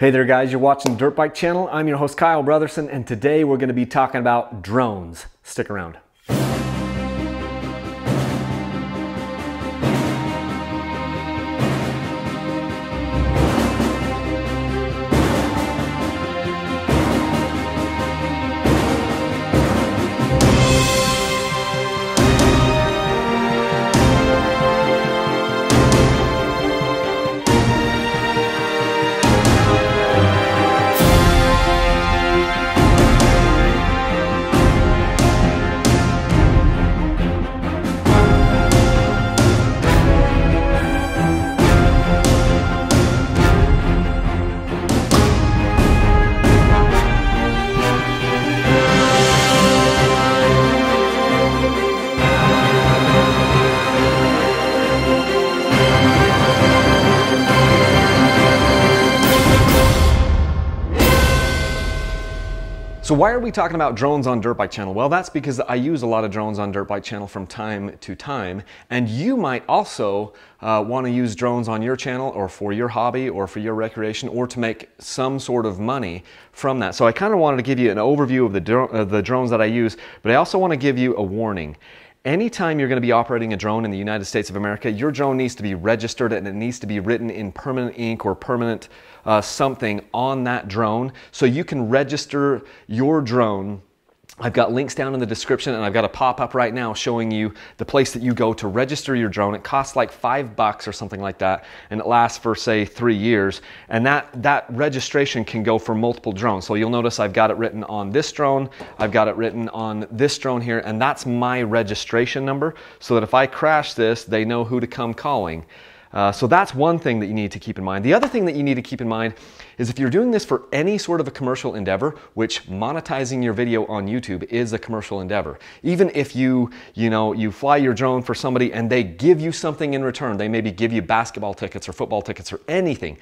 Hey there guys, you're watching the Dirt Bike Channel. I'm your host Kyle Brotherson, and today we're going to be talking about drones. Stick around. So why are we talking about drones on Dirt Bike Channel? Well, that's because I use a lot of drones on Dirt Bike Channel from time to time, and you might also want to use drones on your channel or for your hobby or for your recreation or to make some sort of money from that. So I kind of wanted to give you an overview of the drones that I use, but I also want to give you a warning. Anytime you're going to be operating a drone in the United States of America, your drone needs to be registered and it needs to be written in permanent ink or permanent something on that drone so you can register your drone. I've got links down in the description, and I've got a pop-up right now showing you the place that you go to register your drone. It costs like $5 or something like that, and it lasts for say 3 years. And that registration can go for multiple drones. So you'll notice I've got it written on this drone, I've got it written on this drone here, and that's my registration number, so that if I crash this, they know who to come calling. So that's one thing that you need to keep in mind. The other thing that you need to keep in mind is if you're doing this for any sort of a commercial endeavor, which monetizing your video on YouTube is a commercial endeavor. Even if you fly your drone for somebody and they give you something in return, they maybe give you basketball tickets or football tickets or anything.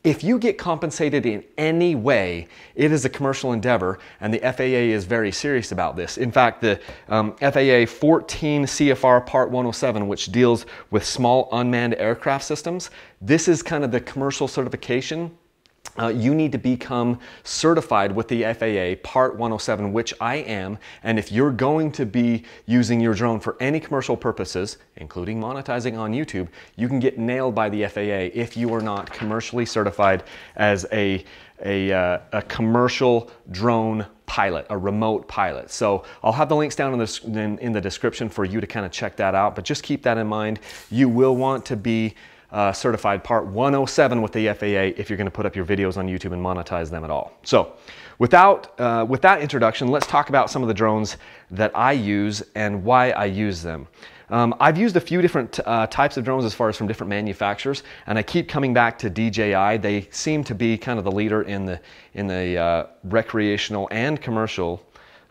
If you get compensated in any way, it is a commercial endeavor, and the FAA is very serious about this. In fact, the FAA 14 CFR Part 107, which deals with small unmanned aircraft systems, this is kind of the commercial certification. You need to become certified with the FAA Part 107, which I am, and if you're going to be using your drone for any commercial purposes, including monetizing on YouTube, you can get nailed by the FAA if you are not commercially certified as a commercial drone pilot, a remote pilot. So I'll have the links down in the description for you to kind of check that out, but just keep that in mind. You will want to be certified Part 107 with the FAA if you're going to put up your videos on YouTube and monetize them at all. So with that introduction, let's talk about some of the drones that I use and why I use them. I've used a few different types of drones as far as from different manufacturers, and I keep coming back to DJI. They seem to be kind of the leader in the recreational and commercial,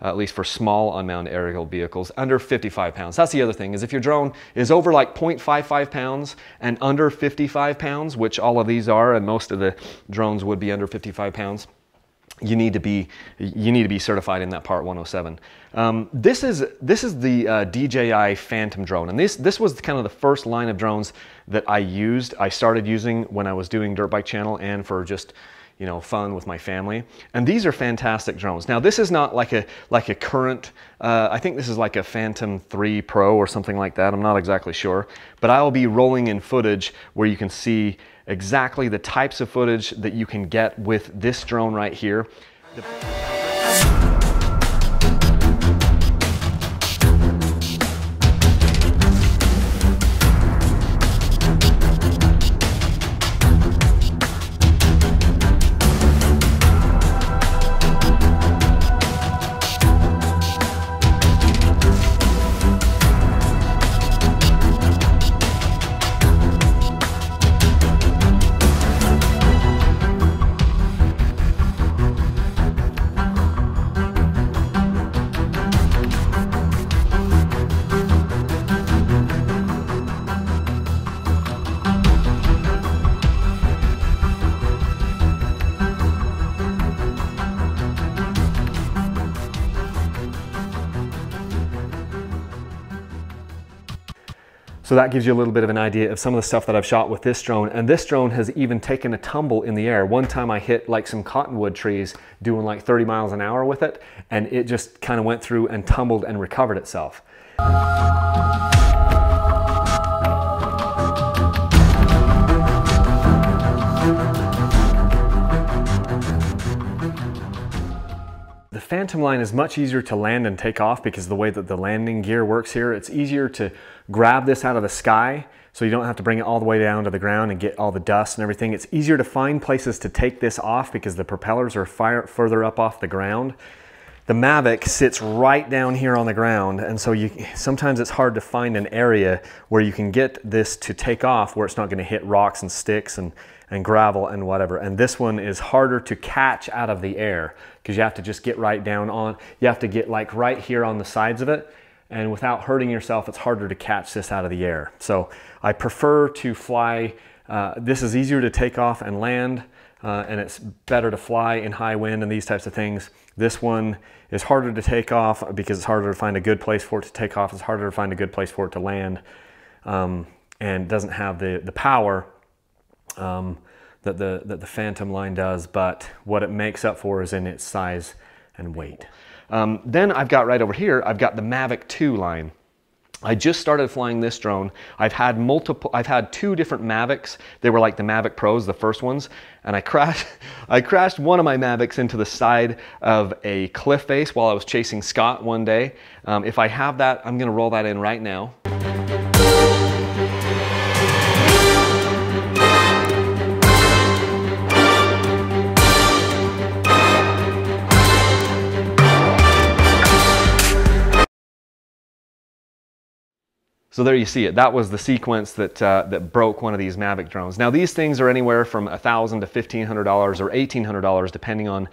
at least for small unmanned aerial vehicles, under 55 pounds. That's the other thing, is if your drone is over like 0.55 pounds and under 55 pounds, which all of these are, and most of the drones would be under 55 pounds, you need to be certified in that Part 107. This is the DJI Phantom drone, and this was kind of the first line of drones that I started using when I was doing Dirt Bike Channel and for just fun with my family. And these are fantastic drones. Now this is not like a current, I think this is like a Phantom 3 Pro or something like that. I'm not exactly sure, but I'll be rolling in footage where you can see exactly the types of footage that you can get with this drone right here. So that gives you a little bit of an idea of some of the stuff that I've shot with this drone. And this drone has even taken a tumble in the air. One time I hit like some cottonwood trees doing like 30 miles an hour with it, and it just kind of went through and tumbled and recovered itself. The Phantom line is much easier to land and take off because of the way that the landing gear works here. It's easier to grab this out of the sky, so you don't have to bring it all the way down to the ground and get all the dust and everything. It's easier to find places to take this off because the propellers are further up off the ground. The Mavic sits right down here on the ground, and so sometimes it's hard to find an area where you can get this to take off where it's not going to hit rocks and sticks and gravel and whatever. And this one is harder to catch out of the air because you have to just get right down on, you have to get like right here on the sides of it, and without hurting yourself, it's harder to catch this out of the air. So I prefer to fly, this is easier to take off and land, and it's better to fly in high wind and these types of things. This one is harder to take off because it's harder to find a good place for it to take off. It's harder to find a good place for it to land, and doesn't have the power that the Phantom line does, but what it makes up for is in its size and weight. Then I've got right over here, I've got the Mavic 2 line. I just started flying this drone. I've had two different Mavics. They were like the Mavic Pros, the first ones, and I crashed one of my Mavics into the side of a cliff face while I was chasing Scott one day. If I have that, I'm gonna roll that in right now. So there you see it. That was the sequence that broke one of these Mavic drones. Now these things are anywhere from $1,000 to $1,500 or $1,800 depending on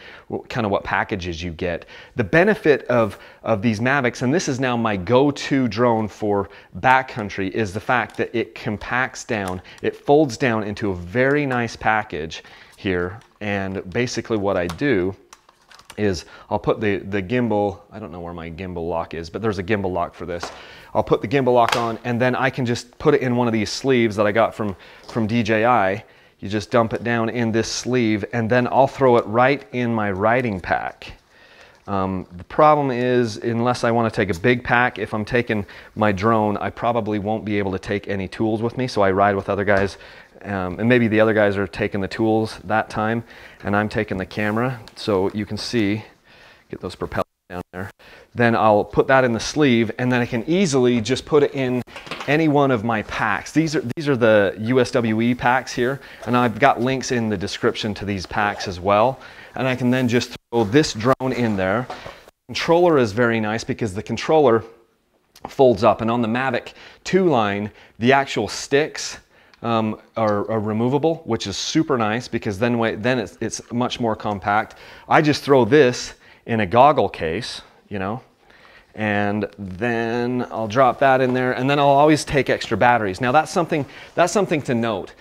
kind of what packages you get. The benefit of these Mavics, and this is now my go-to drone for backcountry, is the fact that it compacts down, it folds down into a very nice package here. And basically what I do is I'll put the gimbal, I don't know where my gimbal lock is, but there's a gimbal lock for this. I'll put the gimbal lock on, and then I can just put it in one of these sleeves that I got from DJI. You just dump it down in this sleeve, and then I'll throw it right in my riding pack. The problem is, unless I want to take a big pack, if I'm taking my drone, I probably won't be able to take any tools with me, so I ride with other guys. And maybe the other guys are taking the tools that time, and I'm taking the camera. So you can see, get those propellers down there. Then I'll put that in the sleeve, and then I can easily just put it in any one of my packs. These are the USWE packs here, and I've got links in the description to these packs as well. And I can then just throw this drone in there. The controller is very nice because the controller folds up, and on the Mavic 2 line, the actual sticks are removable, which is super nice because then it's much more compact. I just throw this in a goggle case, you know, and then I'll drop that in there, and then I'll always take extra batteries. Now that's something to note.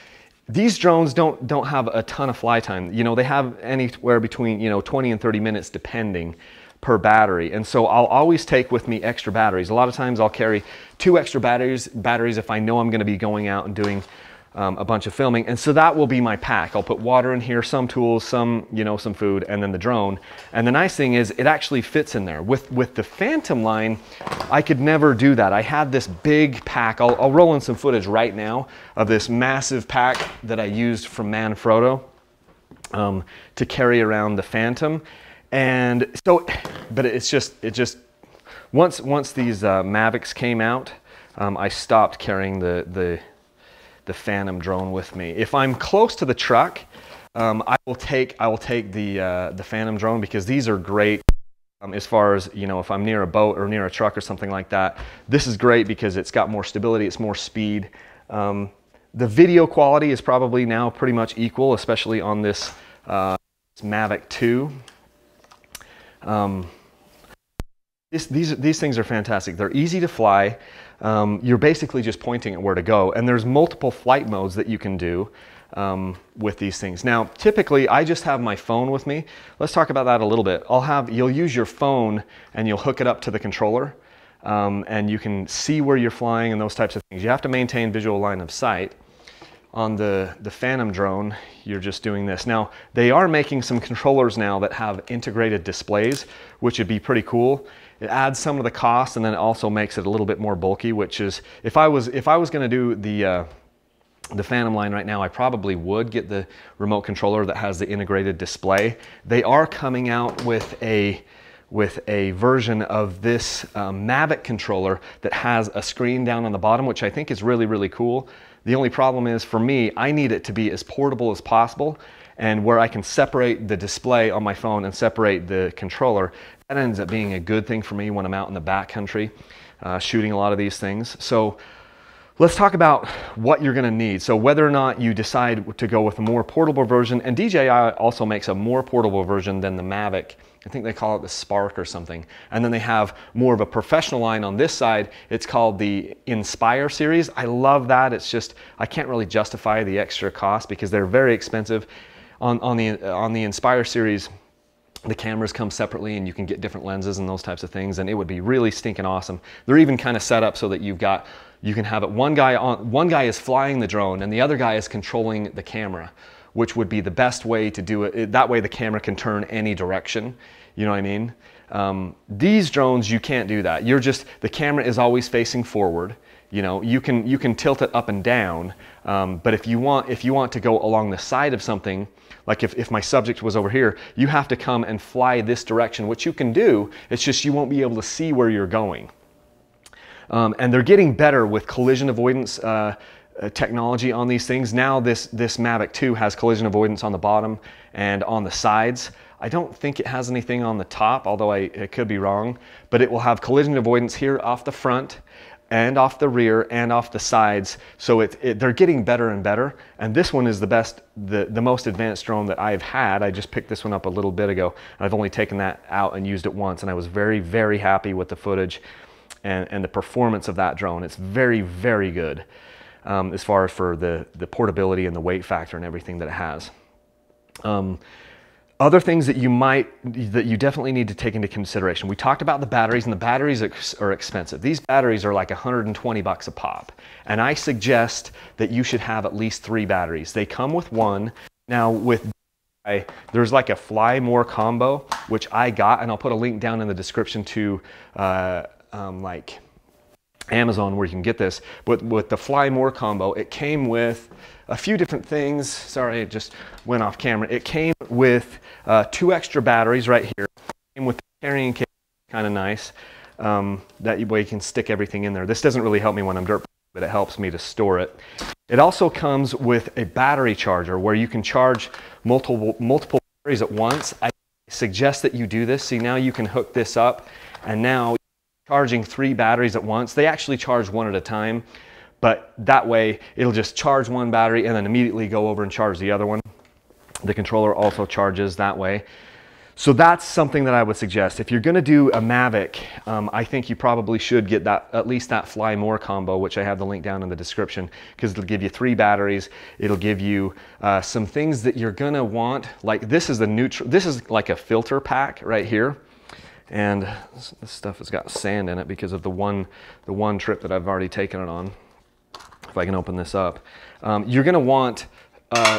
These drones don't have a ton of fly time. You know, they have anywhere between 20 and 30 minutes depending per battery, and so I'll always take with me extra batteries. A lot of times I'll carry 2 extra batteries if I know I'm going to be going out and doing a bunch of filming, and so that will be my pack. I'll put water in here, some tools, some food, and then the drone. And the nice thing is it actually fits in there. With the Phantom line, I could never do that. I had this big pack. I'll roll in some footage right now of this massive pack that I used from Manfrotto to carry around the Phantom. And so, but it just once these Mavics came out, I stopped carrying the Phantom drone with me. If I'm close to the truck, I will take the Phantom drone because these are great as far as, if I'm near a boat or near a truck or something like that. This is great because it's got more stability, it's more speed. The video quality is probably now pretty much equal, especially on this Mavic 2. These things are fantastic. They're easy to fly. You're basically just pointing at where to go, and there's multiple flight modes that you can do with these things. Now, typically, I just have my phone with me. Let's talk about that a little bit. You'll use your phone and you'll hook it up to the controller. and you can see where you're flying and those types of things. You have to maintain visual line of sight. On the Phantom drone, you're just doing this. Now, they are making some controllers now that have integrated displays, which would be pretty cool. It adds some of the cost, and then it also makes it a little bit more bulky, which is, if I was going to do the Phantom line right now, I probably would get the remote controller that has the integrated display. They are coming out with a version of this Mavic controller that has a screen down on the bottom, which I think is really, really cool. The only problem is, for me, I need it to be as portable as possible, and where I can separate the display on my phone and separate the controller. That ends up being a good thing for me when I'm out in the backcountry shooting a lot of these things. So let's talk about what you're going to need. So whether or not you decide to go with a more portable version, and DJI also makes a more portable version than the Mavic. I think they call it the Spark or something. And then they have more of a professional line on this side. It's called the Inspire series. I love that. It's just, I can't really justify the extra cost because they're very expensive. On the Inspire series, the cameras come separately and you can get different lenses and those types of things, and it would be really stinking awesome. They're even kind of set up so that you can have it, one guy is flying the drone and the other guy is controlling the camera, which would be the best way to do it. That way the camera can turn any direction, you know what I mean? These drones, you can't do that. The camera is always facing forward. You know, you can tilt it up and down, but if you want to go along the side of something, like if my subject was over here, you have to come and fly this direction, which you can do. It's just you won't be able to see where you're going. And they're getting better with collision avoidance technology on these things. Now this Mavic 2 has collision avoidance on the bottom and on the sides. I don't think it has anything on the top, although I could be wrong, but it will have collision avoidance here off the front and off the rear and off the sides. So they're getting better and better. And this one is the best, the most advanced drone that I've had. I just picked this one up a little bit ago. I've only taken that out and used it once, and I was very, very happy with the footage and the performance of that drone. It's very, very good as far as for the portability and the weight factor and everything that it has. Other things that you definitely need to take into consideration. We talked about the batteries, and the batteries are expensive. These batteries are like 120 bucks a pop. And I suggest that you should have at least 3 batteries. They come with one. Now there's like a Fly More combo, which I got, and I'll put a link down in the description to like Amazon where you can get this. But with the Fly More combo, it came with a few different things. Sorry, it just went off camera. It came with 2 extra batteries right here. It came with the carrying case, kind of nice. That way you can stick everything in there. This doesn't really help me when I'm dirt, but it helps me to store it. It also comes with a battery charger where you can charge multiple batteries at once. I suggest that you do this. See, now you can hook this up, and now charging 3 batteries at once. They actually charge one at a time, but that way it'll just charge one battery and then immediately go over and charge the other one. The controller also charges that way. So that's something that I would suggest. If you're going to do a Mavic, I think you probably should get at least that Fly More combo, which I have the link down in the description, because it'll give you 3 batteries. It'll give you some things that you're going to want. Like this is like a filter pack right here. And this stuff has got sand in it because of the one trip that I've already taken it on. If I can open this up. You're going to want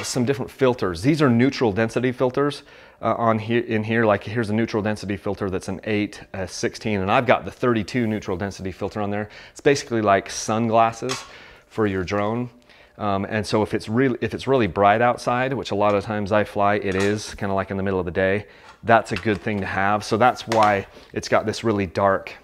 some different filters. These are neutral density filters in here. Like here's a neutral density filter that's an 8, a 16, and I've got the 32 neutral density filter on there. It's basically like sunglasses for your drone. And so if it's really bright outside, which a lot of times I fly, it is kind of like in the middle of the day, that's a good thing to have. So that's why it's got this really dark,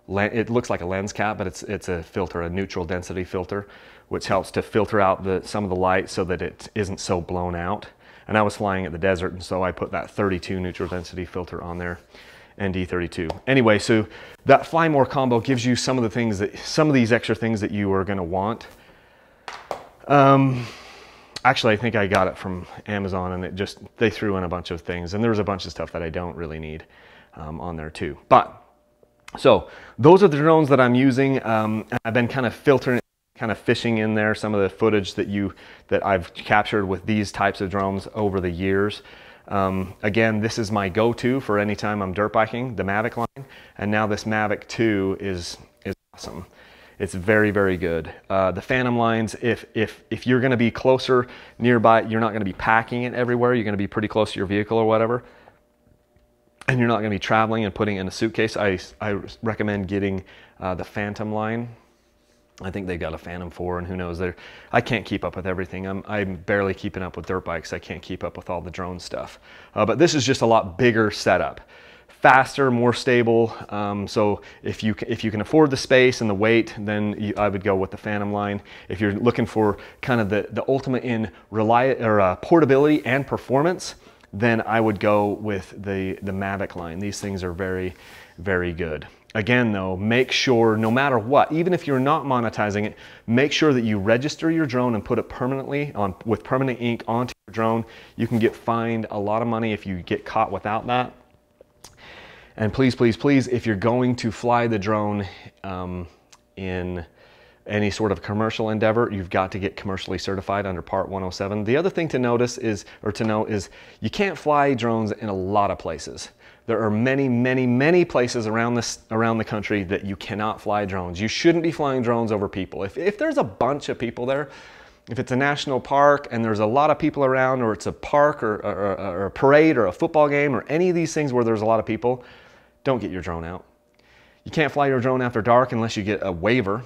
it looks like a lens cap, but it's a filter, a neutral density filter, which helps to filter out some of the light so that it isn't so blown out. And I was flying at the desert, and so I put that 32 neutral density filter on there, ND32. Anyway, so that Fly More combo gives you some of these extra things that you are going to want. Actually, I think I got it from Amazon, and they threw in a bunch of things, and there was a bunch of stuff that I don't really need on there too. But so those are the drones that I'm using. I've been kind of filtering, kind of fishing in there some of the footage that I've captured with these types of drones over the years. Again, this is my go-to for any time I'm dirt biking, the Mavic line, and now this Mavic 2 is awesome. It's very, very good. The Phantom lines, if you're gonna be closer nearby, you're not gonna be packing it everywhere, you're gonna be pretty close to your vehicle or whatever, and you're not gonna be traveling and putting it in a suitcase, I recommend getting the Phantom line. I think they've got a Phantom 4, and who knows, I can't keep up with everything. I'm barely keeping up with dirt bikes. I can't keep up with all the drone stuff. But this is just a lot bigger setup. Faster, more stable. So if you can afford the space and the weight, then I would go with the Phantom line. If you're looking for kind of the ultimate in portability and performance, then I would go with the Mavic line. These things are very, very good. Again though, make sure no matter what, even if you're not monetizing it, make sure that you register your drone and put it permanently with permanent ink onto your drone. You can get fined a lot of money if you get caught without that. And please, please, please, if you're going to fly the drone in any sort of commercial endeavor, you've got to get commercially certified under Part 107. The other thing to notice is, or to know is, you can't fly drones in a lot of places. There are many, many, many places around the country that you cannot fly drones. You shouldn't be flying drones over people. If there's a bunch of people there, if it's a national park and there's a lot of people around, or it's a park or a parade or a football game or any of these things where there's a lot of people, don't get your drone out. You can't fly your drone after dark unless you get a waiver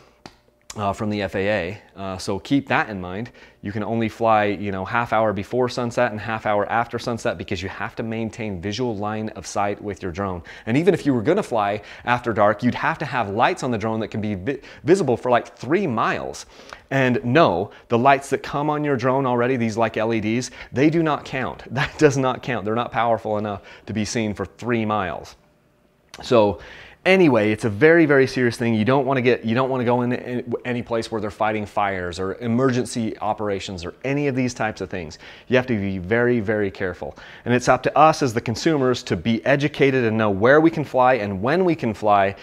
from the FAA. So keep that in mind. You can only fly, you know, half hour before sunset and half hour after sunset, because you have to maintain visual line of sight with your drone. And even if you were gonna fly after dark, you'd have to have lights on the drone that can be visible for like 3 miles. And no, the lights that come on your drone already, these like LEDs, they do not count. That does not count. They're not powerful enough to be seen for 3 miles. So anyway, it's a very, very serious thing. You don't want to go in any place where they're fighting fires or emergency operations or any of these types of things. You have to be very, very careful. And it's up to us as the consumers to be educated and know where we can fly and when we can fly,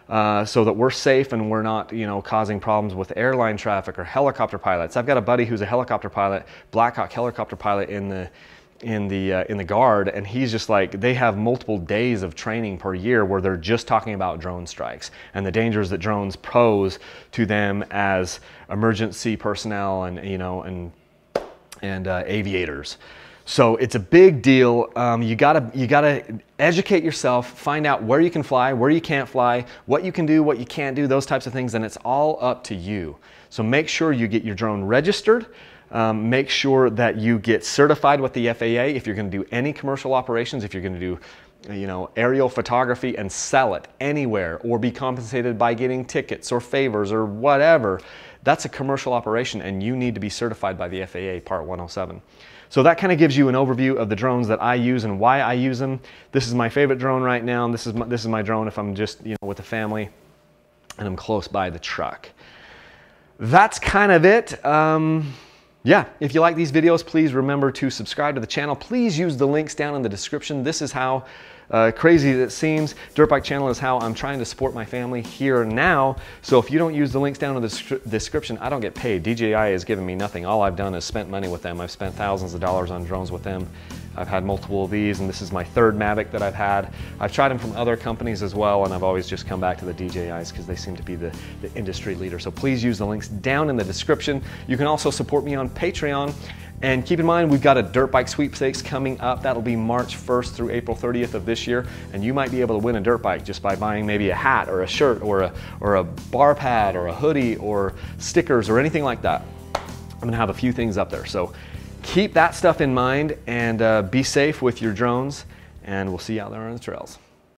so that we're safe and we're not, you know, causing problems with airline traffic or helicopter pilots. I've got a buddy who's a helicopter pilot, Black Hawk helicopter pilot in the Guard, and he's just like, they have multiple days of training per year where they're just talking about drone strikes and the dangers that drones pose to them as emergency personnel and, you know, and aviators. So it's a big deal. You gotta educate yourself, find out where you can fly, where you can't fly, what you can do, what you can't do, those types of things, and it's all up to you. So make sure you get your drone registered. Make sure that you get certified with the FAA if you're going to do any commercial operations, if you're going to do, you know, aerial photography and sell it anywhere, or be compensated by getting tickets or favors or whatever. That's a commercial operation, and you need to be certified by the FAA Part 107. So that kind of gives you an overview of the drones that I use and why I use them. This is my favorite drone right now, and this is my drone if I'm just, you know, with the family and I'm close by the truck. That's kind of it. Yeah, if you like these videos, please remember to subscribe to the channel. Please use the links down in the description. This is how crazy it seems. Dirt Bike Channel is how I'm trying to support my family here and now. So if you don't use the links down in the description, I don't get paid. DJI has given me nothing. All I've done is spent money with them. I've spent thousands of dollars on drones with them. I've had multiple of these, and this is my 3rd Mavic that I've had. I've tried them from other companies as well, and I've always just come back to the DJIs because they seem to be the industry leader. So please use the links down in the description. You can also support me on Patreon. And keep in mind, we've got a dirt bike sweepstakes coming up. That'll be March 1st through April 30th of this year. And you might be able to win a dirt bike just by buying maybe a hat or a shirt or a bar pad or a hoodie or stickers or anything like that. I'm gonna have a few things up there. So keep that stuff in mind, and be safe with your drones, and we'll see you out there on the trails.